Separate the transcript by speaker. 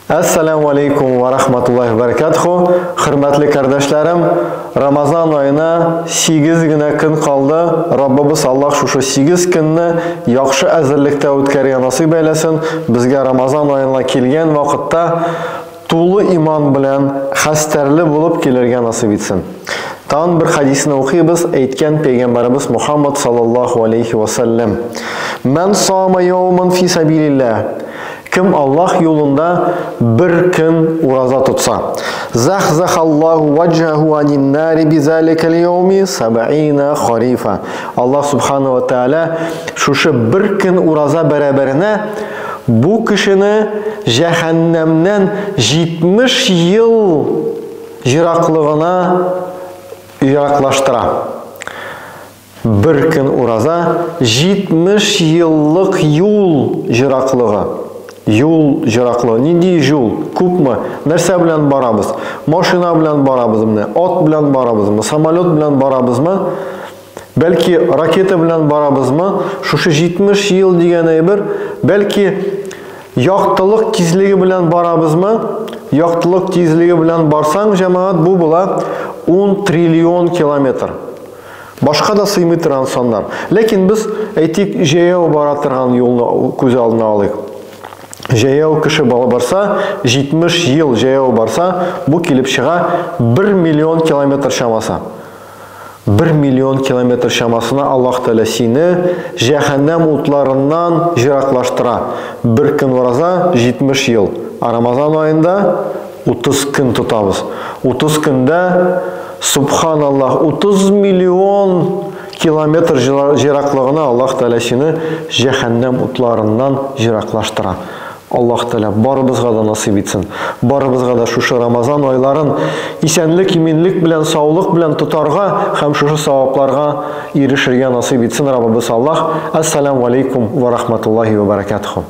Speaker 1: Assalamu alaikum wa rahmatullahi wa barakatuhu. Hürmetli kardeşlerim, Ramazan ayına 8 güne kın kaldı. Rabbimiz Allah şu 8 günni yaxşı azirlikte o'tkazishga nasip eylesin. Bizga Ramazan ayına kelgan vaqtda to'liq iman bilan xastarli bo'lib kelirga nasib etsin. Tan bir hadisni o'qiymiz. Aytgan payg'ambarimiz Muhammad sallallohu alayhi va sallam: "Man soma yawman fi sabilillah." Kim Allah yolunda bir gün uraza tutsa, zahzahallahu vajhahu anin nari bizalikal yawmi 70 kharifa. Allah subhanahu wa taala şu bir gün uraza beraberine bu kişini cehennemden 70 yıl jiraklığına jiraklaştıra. Bir gün uraza 70 yıllık yol jiraklığı. Yol jiraklığı. Ne diye yol? Kupma. Nerse bilen barabız? Maşina bilen barabız mı? At bilen barabız mı? Samolyot bilen barabız mı? Belki raketa bilen barabız mı? Şu 70 yıl diyene bir. Belki yaktılık tizliği bilen barabız mı? Yaktılık tizliği bilen barsan cemaat bu bula 10 trilyon kilometre. Başka da sıymaytır insanlar. Lakin biz etik jeyeo baratırgan yolunu göz aldığına alık. Jeyeo kişi barsa, 70 yıl jeyeo barsa, bu kelip çığa 1 milyon kilometre şamasa. 1 milyon kilometre şamasına Allah Teala seni cehennem otlarından jiraklaştıra. Bir gün oraza 70 yıl. Ramazan ayında 30 gün tutabız. 30 günde Subhanallah 30 milyon kilometre jiraklığına Allah Teala seni cehennem otlarından jiraklaştıra. Allah Teala barımızga da nasip etsin. Barımızga da şu Ramazan ayların isenlik, iminlik bilen, sağlık bilen tutarga hem şu savaplarga erişirge nasip etsin Rabbimiz Allah. Assalamu alaikum ve rahmetullahi ve berekatuhu.